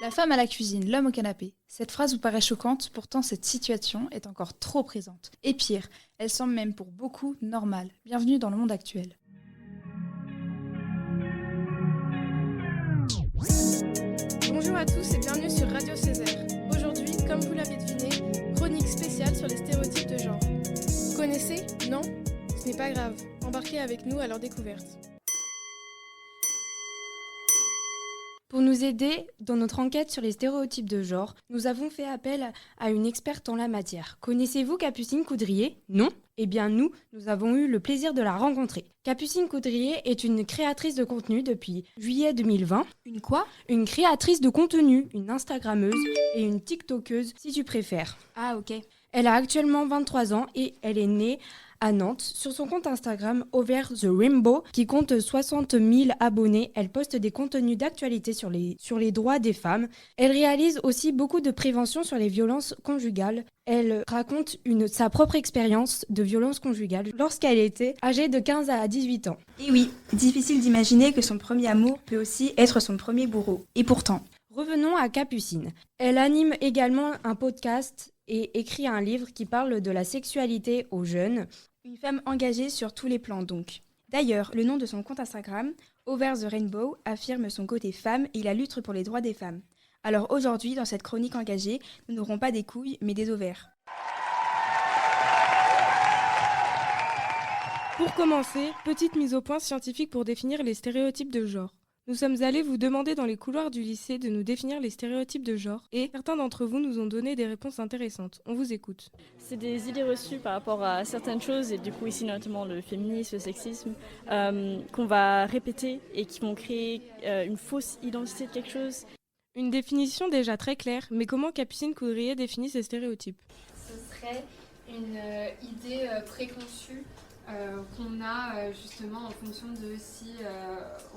La femme à la cuisine, l'homme au canapé. Cette phrase vous paraît choquante, pourtant cette situation est encore trop présente. Et pire, elle semble même pour beaucoup normale. Bienvenue dans le monde actuel. Bonjour à tous et bienvenue sur Radio Césaire. Aujourd'hui, comme vous l'avez deviné, chronique spéciale sur les stéréotypes de genre. Vous connaissez? Non? Ce n'est pas grave. Embarquez avec nous à leur découverte. Pour nous aider dans notre enquête sur les stéréotypes de genre, nous avons fait appel à une experte en la matière. Connaissez-vous Capucine Coudrier? Non? Eh bien nous avons eu le plaisir de la rencontrer. Capucine Coudrier est une créatrice de contenu depuis juillet 2020. Une quoi? Une créatrice de contenu, une Instagrammeuse et une TikTokeuse si tu préfères. Ah ok. Elle a actuellement 23 ans et elle est née à Nantes. Sur son compte Instagram Over the Rainbow, qui compte 60 000 abonnés, elle poste des contenus d'actualité sur les droits des femmes. Elle réalise aussi beaucoup de prévention sur les violences conjugales. Elle raconte sa propre expérience de violence conjugale lorsqu'elle était âgée de 15 à 18 ans. Et oui, difficile d'imaginer que son premier amour peut aussi être son premier bourreau. Et pourtant. Revenons à Capucine. Elle anime également un podcast et écrit un livre qui parle de la sexualité aux jeunes. Une femme engagée sur tous les plans donc. D'ailleurs, le nom de son compte Instagram, Over the Rainbow, affirme son côté femme et la lutte pour les droits des femmes. Alors aujourd'hui, dans cette chronique engagée, nous n'aurons pas des couilles, mais des ovaires. Pour commencer, petite mise au point scientifique pour définir les stéréotypes de genre. Nous sommes allés vous demander dans les couloirs du lycée de nous définir les stéréotypes de genre et certains d'entre vous nous ont donné des réponses intéressantes. On vous écoute. C'est des idées reçues par rapport à certaines choses et du coup ici notamment le féminisme, le sexisme, qu'on va répéter et qui vont créer une fausse identité de quelque chose. Une définition déjà très claire, mais comment Capucine Coudrier définit ces stéréotypes? Ce serait une idée préconçue qu'on a justement en fonction de si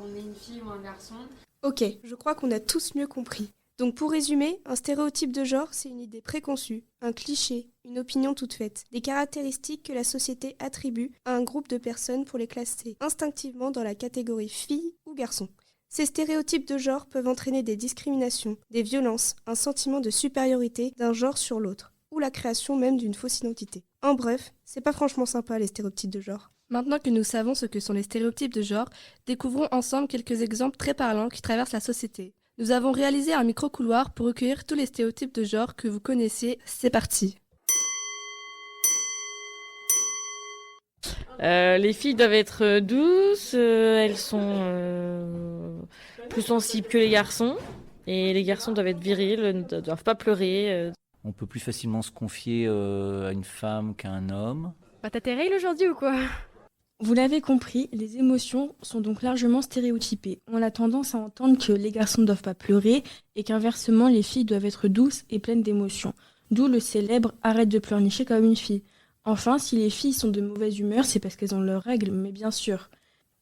on est une fille ou un garçon. Ok, je crois qu'on a tous mieux compris. Donc pour résumer, un stéréotype de genre, c'est une idée préconçue, un cliché, une opinion toute faite, des caractéristiques que la société attribue à un groupe de personnes pour les classer instinctivement dans la catégorie fille ou garçon. Ces stéréotypes de genre peuvent entraîner des discriminations, des violences, un sentiment de supériorité d'un genre sur l'autre, ou la création même d'une fausse identité. En bref, c'est pas franchement sympa les stéréotypes de genre. Maintenant que nous savons ce que sont les stéréotypes de genre, découvrons ensemble quelques exemples très parlants qui traversent la société. Nous avons réalisé un micro-couloir pour recueillir tous les stéréotypes de genre que vous connaissez. C'est parti. Les filles doivent être douces, elles sont plus sensibles que les garçons et les garçons doivent être virils, ne doivent pas pleurer. On peut plus facilement se confier à une femme qu'à un homme. Bah t'as tes règles aujourd'hui ou quoi? Vous l'avez compris, les émotions sont donc largement stéréotypées. On a tendance à entendre que les garçons ne doivent pas pleurer et qu'inversement les filles doivent être douces et pleines d'émotions. D'où le célèbre « arrête de pleurnicher comme une fille ». Enfin, si les filles sont de mauvaise humeur, c'est parce qu'elles ont leurs règles, mais bien sûr.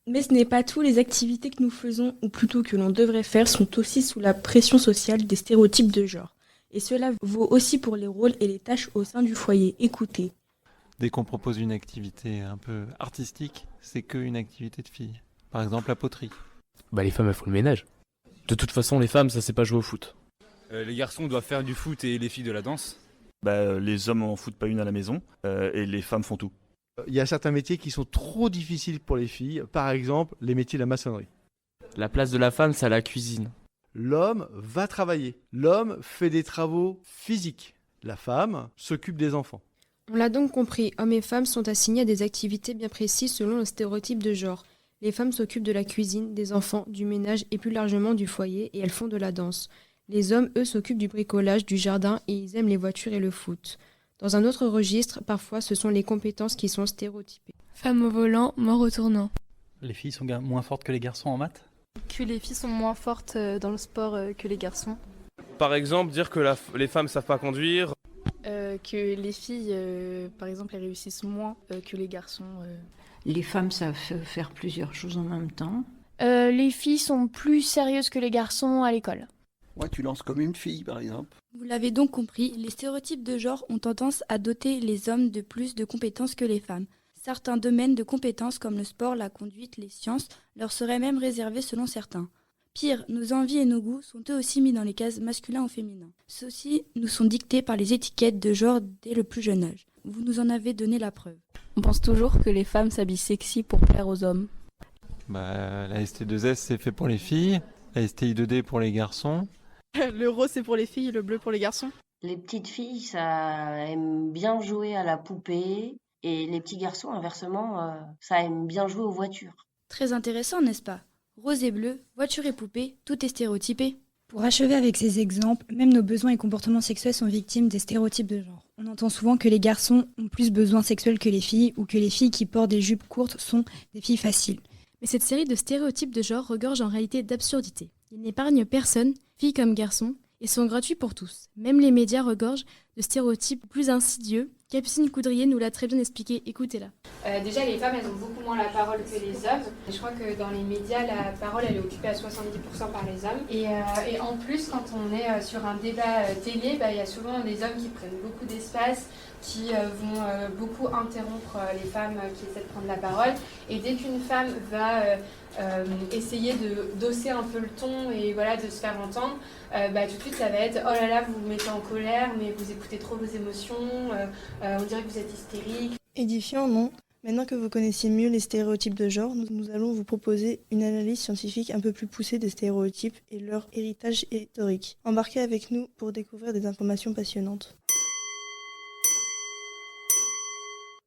Mais ce n'est pas tout, les activités que nous faisons, ou plutôt que l'on devrait faire, sont aussi sous la pression sociale des stéréotypes de genre. Et cela vaut aussi pour les rôles et les tâches au sein du foyer. Écoutez. Dès qu'on propose une activité un peu artistique, c'est qu'une activité de fille. Par exemple, la poterie. Bah les femmes, elles font le ménage. De toute façon, les femmes, ça sait pas jouer au foot. Les garçons doivent faire du foot et les filles de la danse. Les hommes en foutent pas une à la maison et les femmes font tout. Il y a certains métiers qui sont trop difficiles pour les filles. Par exemple, les métiers de la maçonnerie. La place de la femme, c'est à la cuisine. L'homme va travailler. L'homme fait des travaux physiques. La femme s'occupe des enfants. On l'a donc compris, hommes et femmes sont assignés à des activités bien précises selon le stéréotype de genre. Les femmes s'occupent de la cuisine, des enfants, du ménage et plus largement du foyer et elles font de la danse. Les hommes, eux, s'occupent du bricolage, du jardin et ils aiment les voitures et le foot. Dans un autre registre, parfois, ce sont les compétences qui sont stéréotypées. Femme au volant, mort au tournant. Les filles sont moins fortes que les garçons en maths? Que les filles sont moins fortes dans le sport que les garçons. Par exemple, dire que les femmes savent pas conduire. Que les filles, par exemple, elles réussissent moins que les garçons. Les femmes savent faire plusieurs choses en même temps. Les filles sont plus sérieuses que les garçons à l'école. Ouais, tu lances comme une fille, par exemple. Vous l'avez donc compris, les stéréotypes de genre ont tendance à doter les hommes de plus de compétences que les femmes. Certains domaines de compétences comme le sport, la conduite, les sciences leur seraient même réservés selon certains. Pire, nos envies et nos goûts sont eux aussi mis dans les cases masculin ou féminin. Ceux-ci nous sont dictés par les étiquettes de genre dès le plus jeune âge. Vous nous en avez donné la preuve. On pense toujours que les femmes s'habillent sexy pour plaire aux hommes. La ST2S c'est fait pour les filles, la STI2D pour les garçons. Le rose c'est pour les filles, le bleu pour les garçons. Les petites filles, ça aime bien jouer à la poupée et les petits garçons, inversement, ça aime bien jouer aux voitures. Très intéressant, n'est-ce pas? Rose et bleu, voiture et poupée, tout est stéréotypé. Pour achever avec ces exemples, même nos besoins et comportements sexuels sont victimes des stéréotypes de genre. On entend souvent que les garçons ont plus besoins sexuels que les filles ou que les filles qui portent des jupes courtes sont des filles faciles. Mais cette série de stéréotypes de genre regorge en réalité d'absurdité. Ils n'épargnent personne, filles comme garçons, et sont gratuits pour tous. Même les médias regorgent de stéréotypes plus insidieux. Capucine Coudrier nous l'a très bien expliqué, écoutez-la. Déjà, les femmes, elles ont beaucoup moins la parole que les hommes. Je crois que dans les médias, la parole, elle est occupée à 70% par les hommes. Et en plus, quand on est sur un débat télé, il y a souvent des hommes qui prennent beaucoup d'espace, qui vont beaucoup interrompre les femmes qui essaient de prendre la parole. Et dès qu'une femme va essayer d'hausser un peu le ton et voilà, de se faire entendre, tout de suite ça va être « Oh là là, vous vous mettez en colère, mais vous écoutez trop vos émotions, on dirait que vous êtes hystérique. » Édifiant, non. Maintenant que vous connaissez mieux les stéréotypes de genre, nous allons vous proposer une analyse scientifique un peu plus poussée des stéréotypes et leur héritage historique. Embarquez avec nous pour découvrir des informations passionnantes.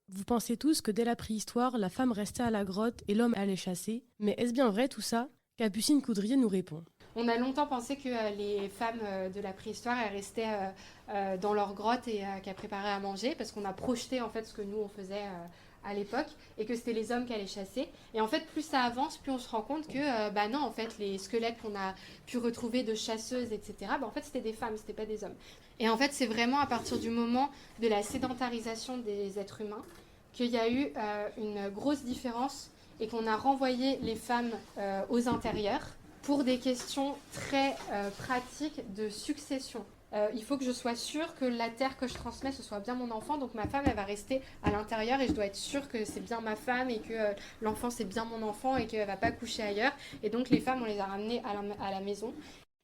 Vous pensez tous que dès la préhistoire, la femme restait à la grotte et l'homme allait chasser. Mais est-ce bien vrai tout ça? Capucine Coudrier nous répond. On a longtemps pensé que les femmes de la préhistoire elles restaient dans leur grotte et qu'elles préparaient à manger parce qu'on a projeté en fait ce que nous on faisait à l'époque et que c'était les hommes qui allaient chasser. Et en fait, plus ça avance, plus on se rend compte que non, en fait, les squelettes qu'on a pu retrouver de chasseuses, etc., en fait, c'était des femmes, c'était pas des hommes. Et en fait, c'est vraiment à partir du moment de la sédentarisation des êtres humains qu'il y a eu une grosse différence et qu'on a renvoyé les femmes aux intérieurs pour des questions très pratiques de succession. Il faut que je sois sûre que la terre que je transmets, ce soit bien mon enfant. Donc ma femme, elle va rester à l'intérieur et je dois être sûre que c'est bien ma femme et que l'enfant, c'est bien mon enfant et qu'elle ne va pas coucher ailleurs. Et donc les femmes, on les a ramenées à la maison.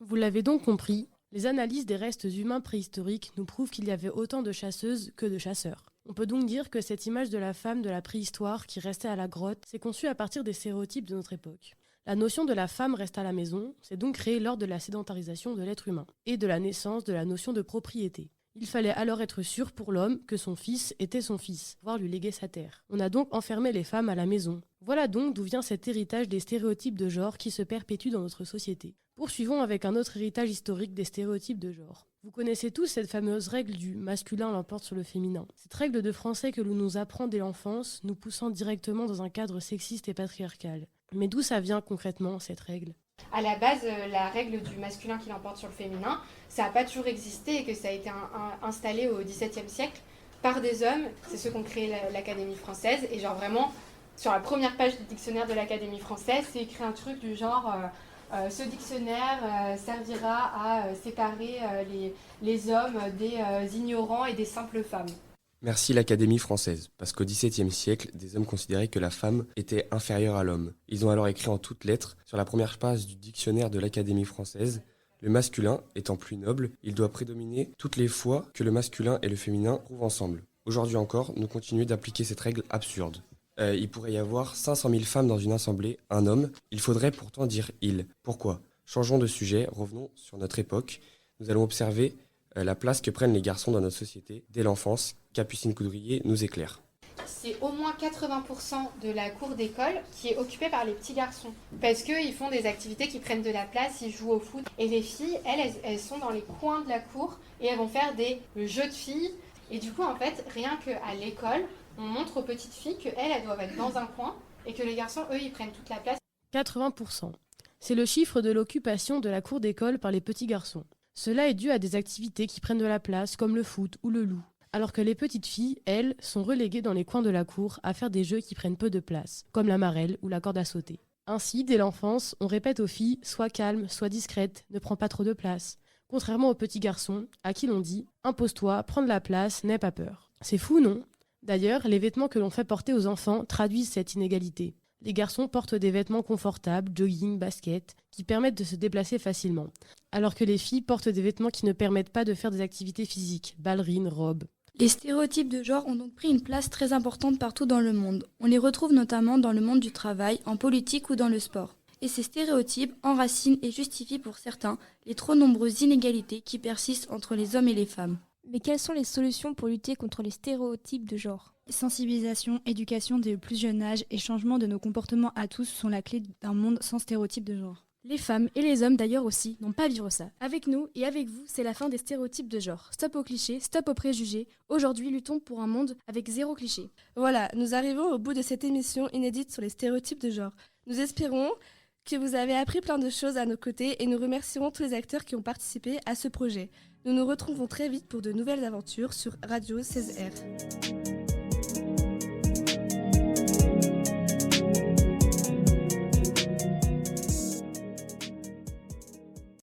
Vous l'avez donc compris, les analyses des restes humains préhistoriques nous prouvent qu'il y avait autant de chasseuses que de chasseurs. On peut donc dire que cette image de la femme de la préhistoire qui restait à la grotte s'est conçue à partir des stéréotypes de notre époque. La notion de la femme reste à la maison s'est donc créée lors de la sédentarisation de l'être humain et de la naissance de la notion de propriété. Il fallait alors être sûr pour l'homme que son fils était son fils, voire lui léguer sa terre. On a donc enfermé les femmes à la maison. Voilà donc d'où vient cet héritage des stéréotypes de genre qui se perpétue dans notre société. Poursuivons avec un autre héritage historique des stéréotypes de genre. Vous connaissez tous cette fameuse règle du masculin l'emporte sur le féminin. Cette règle de français que l'on nous apprend dès l'enfance, nous poussant directement dans un cadre sexiste et patriarcal. Mais d'où ça vient concrètement, cette règle ? À la base, la règle du masculin qui l'emporte sur le féminin, ça n'a pas toujours existé et que ça a été installé au XVIIe siècle par des hommes. C'est ceux qui ont créé l'Académie française. Et genre vraiment, sur la première page du dictionnaire de l'Académie française, c'est écrit un truc du genre... ce dictionnaire servira à séparer les hommes des ignorants et des simples femmes. Merci l'Académie française, parce qu'au XVIIe siècle, des hommes considéraient que la femme était inférieure à l'homme. Ils ont alors écrit en toutes lettres, sur la première page du dictionnaire de l'Académie française, le masculin étant plus noble, il doit prédominer toutes les fois que le masculin et le féminin trouvent ensemble. Aujourd'hui encore, nous continuons d'appliquer cette règle absurde. Il pourrait y avoir 500 000 femmes dans une assemblée, un homme, il faudrait pourtant dire « il ». Pourquoi ? Changeons de sujet, revenons sur notre époque. Nous allons observer la place que prennent les garçons dans notre société dès l'enfance. Capucine Coudrier nous éclaire. C'est au moins 80% de la cour d'école qui est occupée par les petits garçons. Parce qu'ils font des activités qui prennent de la place, ils jouent au foot. Et les filles, elles sont dans les coins de la cour et elles vont faire des jeux de filles. Et du coup, en fait, rien qu'à l'école, on montre aux petites filles qu'elles doivent être dans un coin et que les garçons, eux, ils prennent toute la place. 80%. C'est le chiffre de l'occupation de la cour d'école par les petits garçons. Cela est dû à des activités qui prennent de la place, comme le foot ou le loup. Alors que les petites filles, elles, sont reléguées dans les coins de la cour à faire des jeux qui prennent peu de place, comme la marelle ou la corde à sauter. Ainsi, dès l'enfance, on répète aux filles « sois calme, sois discrète, ne prends pas trop de place ». Contrairement aux petits garçons, à qui l'on dit « impose-toi, prends de la place, n'aie pas peur ». C'est fou, non ? D'ailleurs, les vêtements que l'on fait porter aux enfants traduisent cette inégalité. Les garçons portent des vêtements confortables, jogging, basket, qui permettent de se déplacer facilement, alors que les filles portent des vêtements qui ne permettent pas de faire des activités physiques, ballerines, robes. Les stéréotypes de genre ont donc pris une place très importante partout dans le monde. On les retrouve notamment dans le monde du travail, en politique ou dans le sport. Et ces stéréotypes enracinent et justifient pour certains les trop nombreuses inégalités qui persistent entre les hommes et les femmes. Mais quelles sont les solutions pour lutter contre les stéréotypes de genre ? Sensibilisation, éducation dès le plus jeune âge et changement de nos comportements à tous sont la clé d'un monde sans stéréotypes de genre. Les femmes et les hommes d'ailleurs aussi n'ont pas à vivre ça. Avec nous et avec vous, c'est la fin des stéréotypes de genre. Stop aux clichés, stop aux préjugés. Aujourd'hui, luttons pour un monde avec zéro cliché. Voilà, nous arrivons au bout de cette émission inédite sur les stéréotypes de genre. Nous espérons que vous avez appris plein de choses à nos côtés et nous remercions tous les acteurs qui ont participé à ce projet. Nous nous retrouvons très vite pour de nouvelles aventures sur Radio 16R.